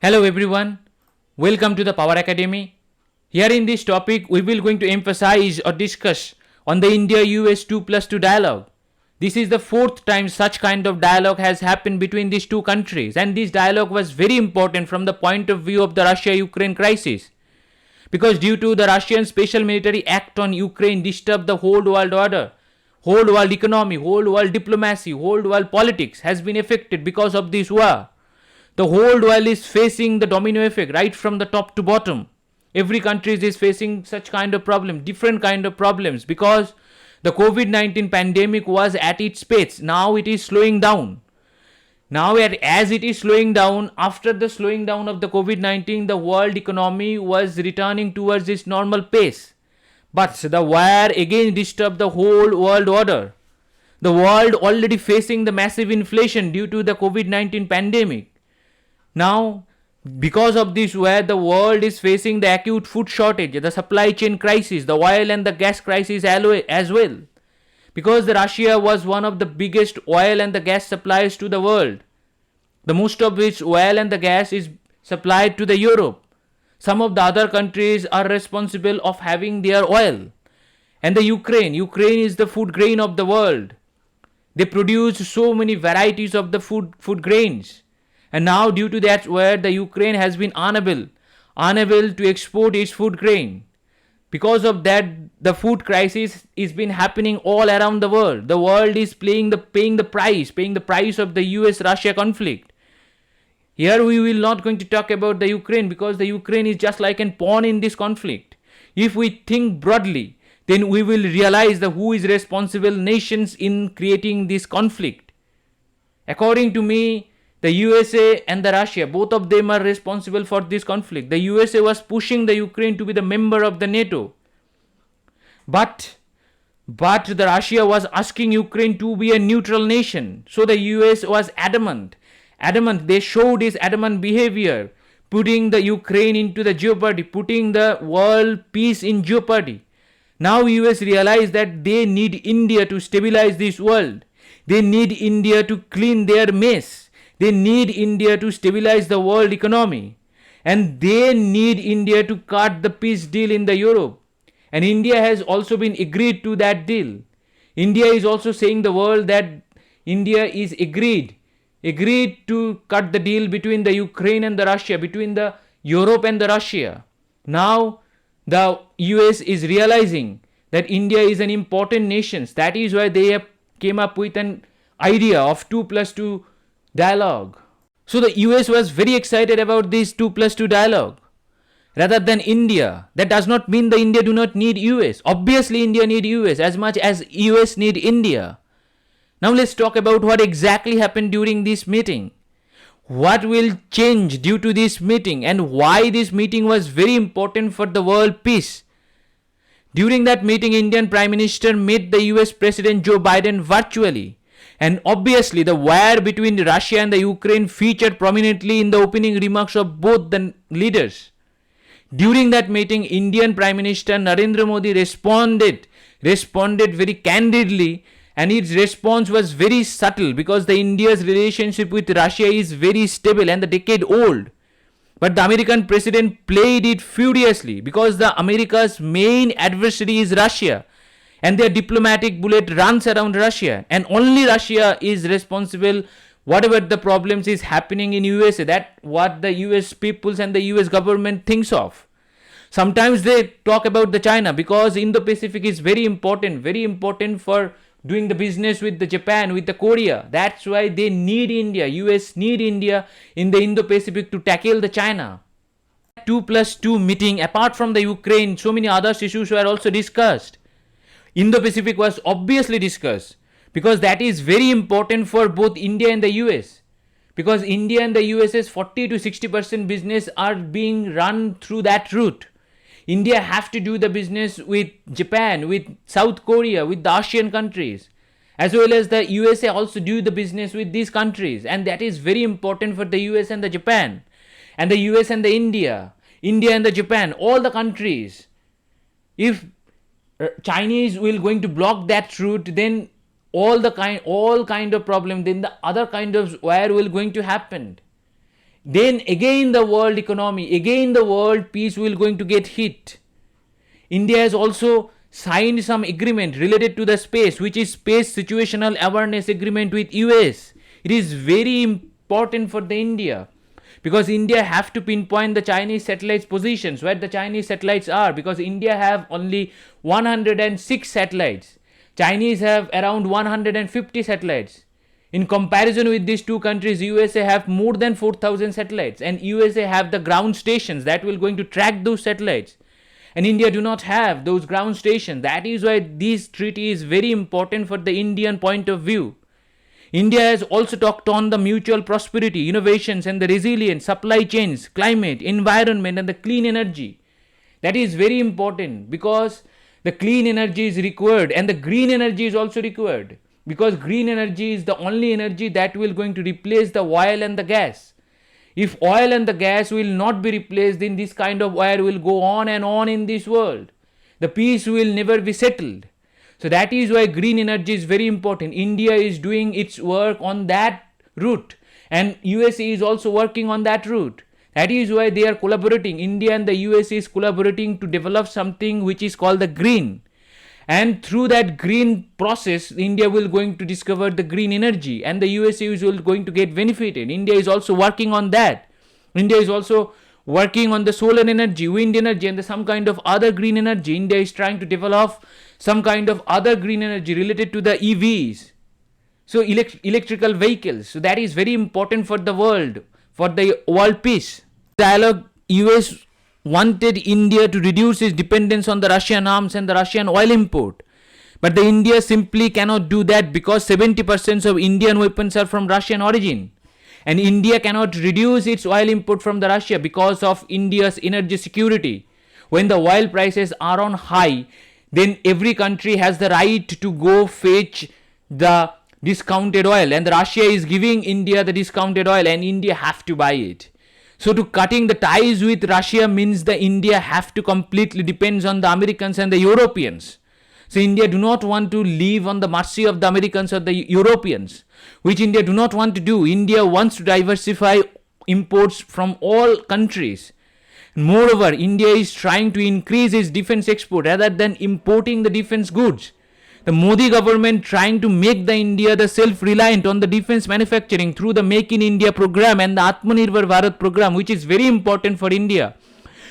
Hello everyone, welcome to the Power Academy. Here in this topic, we will going to emphasize or discuss on the India-US 2+2 dialogue. This is the fourth time such kind of dialogue has happened between these two countries, and this dialogue was very important from the point of view of the Russia-Ukraine crisis. Because due to the Russian special military act on Ukraine disturbed the whole world order, whole world economy, whole world diplomacy, whole world politics has been affected because of this war. The whole world is facing the domino effect right from the top to bottom. Every country is facing such kind of problem, different kind of problems, because the COVID-19 pandemic was at its pace. Now it is slowing down. Now as it is slowing down, after the slowing down of the COVID-19, the world economy was returning towards its normal pace. But the war again disturbed the whole world order. The world already facing the massive inflation due to the COVID-19 pandemic. Now, because of this war, the world is facing the acute food shortage, the supply chain crisis, the oil and the gas crisis as well. Because the Russia was one of the biggest oil and the gas suppliers to the world. The most of which oil and the gas is supplied to the Europe. Some of the other countries are responsible of having their oil. And the Ukraine is the food grain of the world. They produce so many varieties of the food grains. And now due to that where the Ukraine has been unable to export its food grain. Because of that, the food crisis is been happening all around the world. The world is paying the price of the US-Russia conflict. Here we will not going to talk about the Ukraine, because the Ukraine is just like a pawn in this conflict. If we think broadly, then we will realize who is responsible nations in creating this conflict. According to me, the USA and the Russia, both of them are responsible for this conflict. The USA was pushing the Ukraine to be the member of the NATO. But the Russia was asking Ukraine to be a neutral nation. So the US was adamant. They showed this adamant behavior, putting the Ukraine into the jeopardy, putting the world peace in jeopardy. Now US realized that they need India to stabilize this world. They need India to clean their mess. They need India to stabilize the world economy. And they need India to cut the peace deal in the Europe. And India has also been agreed to that deal. India is also saying the world that India is agreed to cut the deal between the Ukraine and the Russia, between the Europe and the Russia. Now the US is realizing that India is an important nation. That is why they have came up with an idea of 2+2 dialogue. So the US was very excited about this 2+2 dialogue rather than India. That does not mean the India do not need US. Obviously India need US as much as US need India. Now let's talk about what exactly happened during this meeting. What will change due to this meeting and why this meeting was very important for the world peace. During that meeting, Indian Prime Minister met the US President Joe Biden virtually. And obviously, the war between Russia and the Ukraine featured prominently in the opening remarks of both the leaders. During that meeting, Indian Prime Minister Narendra Modi responded very candidly, and his response was very subtle because the India's relationship with Russia is very stable and a decade old. But the American president played it furiously because the America's main adversary is Russia. And their diplomatic bullet runs around Russia, and only Russia is responsible whatever the problems is happening in USA. That what the US peoples and the US government thinks of. Sometimes they talk about the China because Indo-Pacific is very important for doing the business with the Japan, with the Korea. That's why they need India. US need India in the Indo-Pacific to tackle the China. 2+2 meeting, apart from the Ukraine, so many other issues were also discussed. Indo-Pacific was obviously discussed because that is very important for both India and the US. Because India and the US's 40 to 60% business are being run through that route. India have to do the business with Japan, with South Korea, with the Asian countries. As well as the USA also do the business with these countries. And that is very important for the US and the Japan. And the US and the India and the Japan, all the countries. If Chinese will going to block that route, then all kind of problem, then the other kind of war will going to happen. then again the world economy, again the world peace will going to get hit. India has also signed some agreement related to the space, which is space situational awareness agreement with US. It is very important for the India, because India have to pinpoint the Chinese satellites positions, where the Chinese satellites are, because India have only 106 satellites. Chinese have around 150 satellites. In comparison with these two countries, USA have more than 4,000 satellites, and USA have the ground stations that will going to track those satellites. And India do not have those ground stations. That is why this treaty is very important for the Indian point of view. India has also talked on the mutual prosperity, innovations and the resilience, supply chains, climate, environment and the clean energy. That is very important, because the clean energy is required and the green energy is also required, because green energy is the only energy that will going to replace the oil and the gas. If oil and the gas will not be replaced, then this kind of war will go on and on in this world. The peace will never be settled. So that is why green energy is very important. India is doing its work on that route, and USA is also working on that route. That is why they are collaborating. India and the USA is collaborating to develop something which is called the green. And through that green process, India will going to discover the green energy, and the USA is going to get benefited. India is also working on that. India is also working on the solar energy, wind energy and some kind of other green energy. India is trying to develop some kind of other green energy related to the EVs. So electrical vehicles. So that is very important for the world peace. Dialogue, US wanted India to reduce its dependence on the Russian arms and the Russian oil import. But the India simply cannot do that, because 70% of Indian weapons are from Russian origin. And India cannot reduce its oil import from the Russia because of India's energy security. When the oil prices are on high, then every country has the right to go fetch the discounted oil, and Russia is giving India the discounted oil and India have to buy it. So to cutting the ties with Russia means the India have to completely depends on the Americans and the Europeans. So India do not want to live on the mercy of the Americans or the Europeans, which India do not want to do. India wants to diversify imports from all countries. Moreover, India is trying to increase its defense export rather than importing the defense goods. The Modi government trying to make the India the self-reliant on the defense manufacturing through the Make in India program and the Atmanirbhar Bharat program, which is very important for India,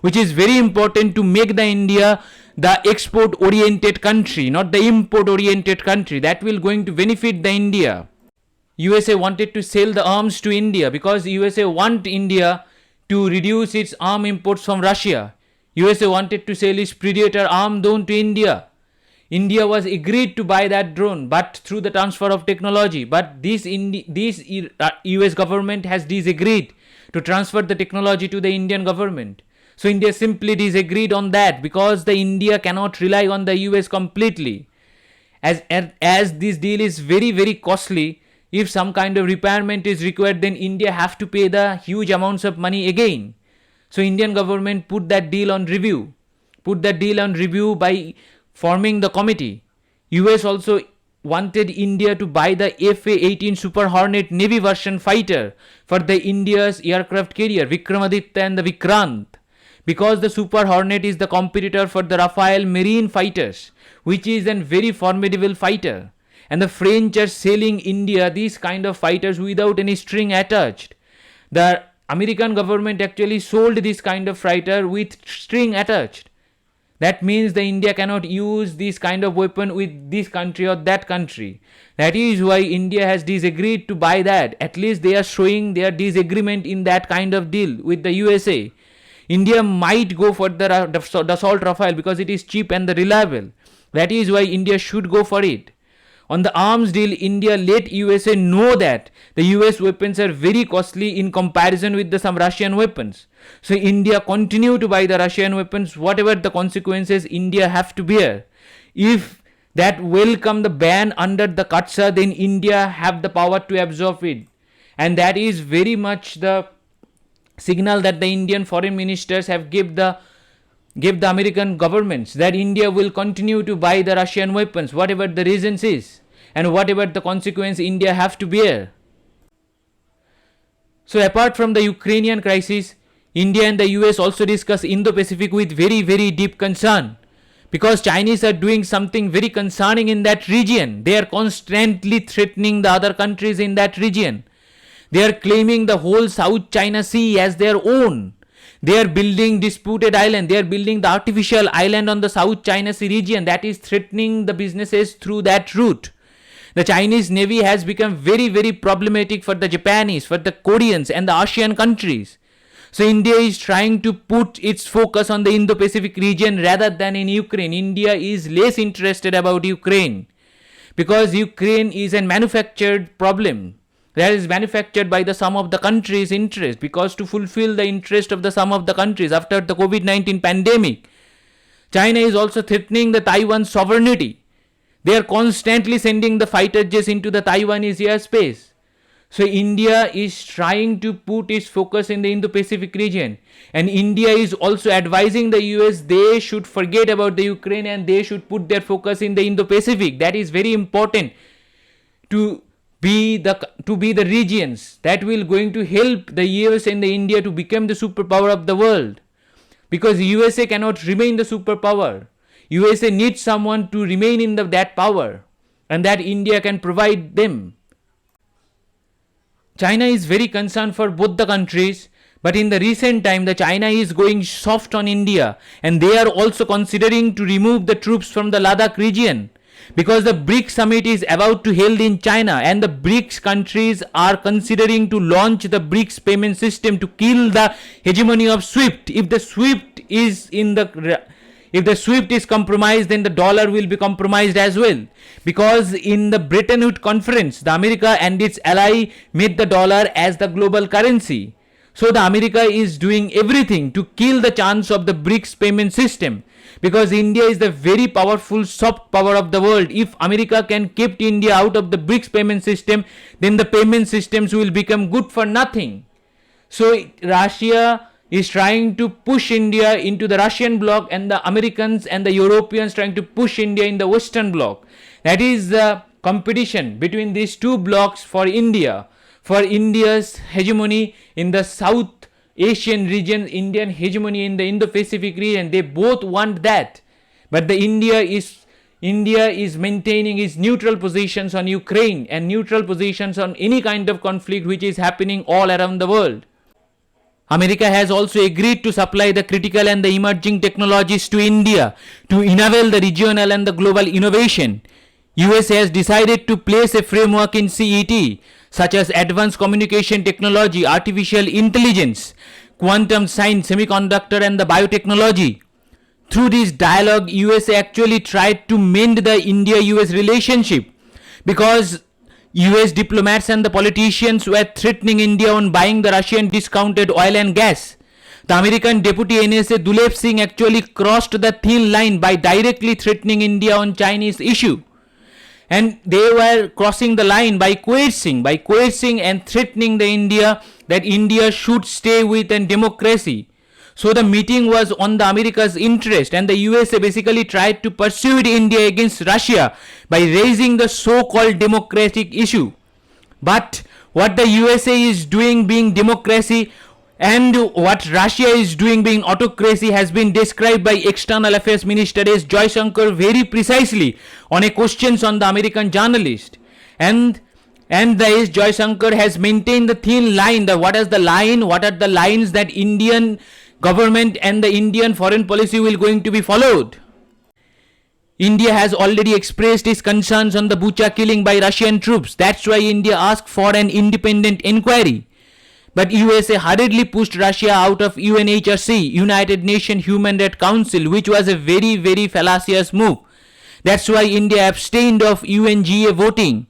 which is very important to make the India the export-oriented country, not the import-oriented country. That will going to benefit the India. USA wanted to sell the arms to India because USA want India to reduce its arm imports from Russia. USA wanted to sell its Predator arm drone to India. India was agreed to buy that drone, but through the transfer of technology. But this US government has disagreed to transfer the technology to the Indian government. So India simply disagreed on that because the India cannot rely on the US completely. As this deal is very, very costly, if some kind of repairment is required, then India have to pay the huge amounts of money again. So Indian government put that deal on review by forming the committee. US also wanted India to buy the FA-18 Super Hornet Navy version fighter for the India's aircraft carrier Vikramaditya and the Vikrant, because the Super Hornet is the competitor for the Rafale marine fighters, which is a very formidable fighter. And the French are selling India these kind of fighters without any string attached. The American government actually sold this kind of fighter with string attached. That means the India cannot use this kind of weapon with this country or that country. That is why India has disagreed to buy that. At least they are showing their disagreement in that kind of deal with the USA. India might go for the Dassault Rafale because it is cheap and reliable. That is why India should go for it. On the arms deal, India let USA know that the US weapons are very costly in comparison with some Russian weapons. So India continue to buy the Russian weapons, whatever the consequences India have to bear. If that will come the ban under the Katsa, then India have the power to absorb it. And that is very much the signal that the Indian foreign ministers have give the American governments that India will continue to buy the Russian weapons, whatever the reasons is, and whatever the consequence India have to bear. So apart from the Ukrainian crisis, India and the US also discuss Indo-Pacific with very, very deep concern. Because Chinese are doing something very concerning in that region. They are constantly threatening the other countries in that region. They are claiming the whole South China Sea as their own. They are building disputed island. They are building the artificial island on the South China Sea region that is threatening the businesses through that route. The Chinese Navy has become very, very problematic for the Japanese, for the Koreans and the Asian countries. So India is trying to put its focus on the Indo-Pacific region rather than in Ukraine. India is less interested about Ukraine because Ukraine is a manufactured problem that is manufactured by the sum of the countries' interest, because to fulfill the interest of the sum of the countries after the COVID-19 pandemic, China is also threatening the Taiwan sovereignty. They are constantly sending the fighter jets into the Taiwanese airspace. So India is trying to put its focus in the Indo-Pacific region, and India is also advising the US they should forget about the Ukraine and they should put their focus in the Indo-Pacific. That is very important to be the regions that will going to help the US and the India to become the superpower of the world, because USA cannot remain the superpower. USA needs someone to remain in that power, and that India can provide them. China is very concerned for both the countries, but in the recent time the China is going soft on India, and they are also considering to remove the troops from the Ladakh region, because the BRICS summit is about to held in China, and the BRICS countries are considering to launch the BRICS payment system to kill the hegemony of SWIFT. If the SWIFT is compromised, then the dollar will be compromised as well. Because in the Bretton Woods conference, the America and its ally made the dollar as the global currency. So the America is doing everything to kill the chance of the BRICS payment system, because India is the very powerful soft power of the world. If America can keep India out of the BRICS payment system, then the payment systems will become good for nothing. So Russia is trying to push India into the Russian bloc, and the Americans and the Europeans trying to push India in the Western bloc. That is the competition between these two blocs for India, for India's hegemony in the South Asian region, Indian hegemony in the Indo-Pacific region. They both want that, but the India is maintaining its neutral positions on Ukraine and neutral positions on any kind of conflict which is happening all around the world. America has also agreed to supply the critical and the emerging technologies to India to enable the regional and the global innovation. US has decided to place a framework in CET such as advanced communication technology, artificial intelligence, quantum science, semiconductor and the biotechnology. Through this dialogue, USA actually tried to mend the India-US relationship, because US diplomats and the politicians were threatening India on buying the Russian discounted oil and gas. The American Deputy NSA Dulep Singh actually crossed the thin line by directly threatening India on Chinese issue. And they were crossing the line by coercing and threatening the India that India should stay within democracy. So the meeting was on the America's interest, and the USA basically tried to persuade India against Russia by raising the so-called democratic issue. But what the USA is doing being democracy, and what Russia is doing being autocracy, has been described by External Affairs Minister S. Jaishankar very precisely on a questions on the American journalist. And the S. Jaishankar has maintained the thin line. What are the lines that Indian government and the Indian foreign policy will going to be followed? India has already expressed its concerns on the Bucha killing by Russian troops. That's why India asked for an independent inquiry. But USA hurriedly pushed Russia out of UNHRC, United Nations Human Rights Council, which was a very, very fallacious move. That's why India abstained of UNGA voting,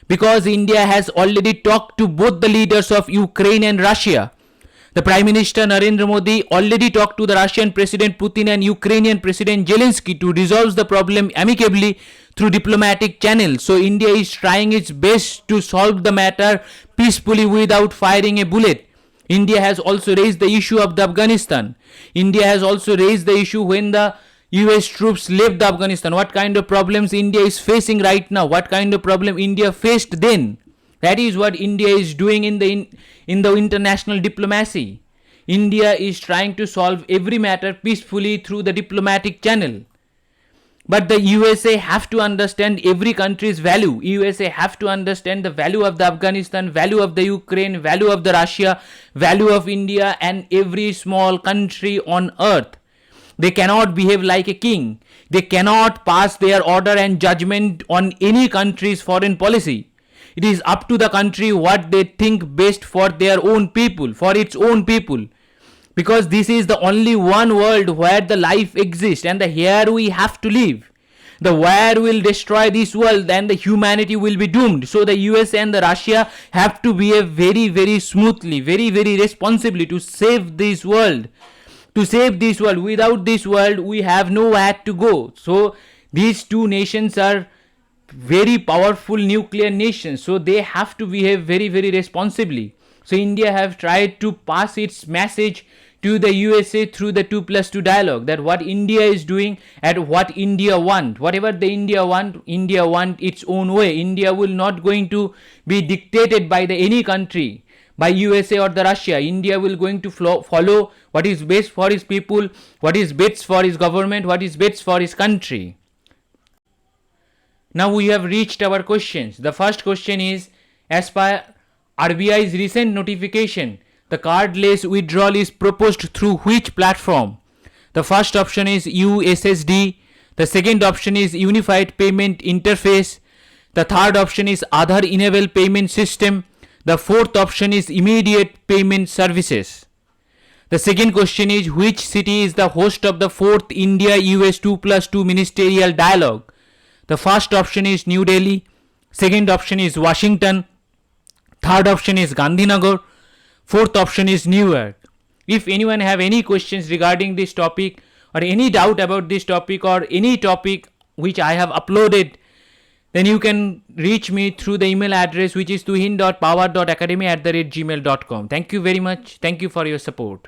because India has already talked to both the leaders of Ukraine and Russia. The Prime Minister Narendra Modi already talked to the Russian President Putin and Ukrainian President Zelensky to resolve the problem amicably through diplomatic channels. So India is trying its best to solve the matter peacefully without firing a bullet. India has also raised the issue of Afghanistan. India has also raised the issue when the US troops left Afghanistan. What kind of problems India is facing right now? What kind of problem India faced then? That is what India is doing in the international diplomacy. India is trying to solve every matter peacefully through the diplomatic channel. But the USA have to understand every country's value. USA have to understand the value of the Afghanistan, value of the Ukraine, value of the Russia, value of India and every small country on earth. They cannot behave like a king. They cannot pass their order and judgment on any country's foreign policy. It is up to the country what they think best for their own people, for its own people. Because this is the only one world where the life exists and here we have to live. The war will destroy this world and the humanity will be doomed. So the USA and the Russia have to behave very, very smoothly, very, very responsibly to save this world. To save this world. Without this world, we have nowhere to go. So these two nations are very powerful nuclear nations, so they have to behave very, very responsibly. So India have tried to pass its message to the USA through the 2+2 dialogue, that what India is doing and what India want. Whatever the India want its own way. India will not going to be dictated by any country, by USA or the Russia. India will going to follow what is best for its people, what is best for its government, what is best for its country. Now we have reached our questions. The first question is, as per RBI's recent notification, the cardless withdrawal is proposed through which platform? The first option is USSD. The second option is Unified Payment Interface. The third option is Aadhaar Enabled Payment System. The fourth option is Immediate Payment Services. The second question is, which city is the host of the 4th India-US 2+2 ministerial dialogue? The first option is New Delhi, second option is Washington, third option is Gandhinagar, fourth option is New York. If anyone have any questions regarding this topic or any doubt about this topic or any topic which I have uploaded, then you can reach me through the email address which is tuhin.power.academy@gmail.com. Thank you very much. Thank you for your support.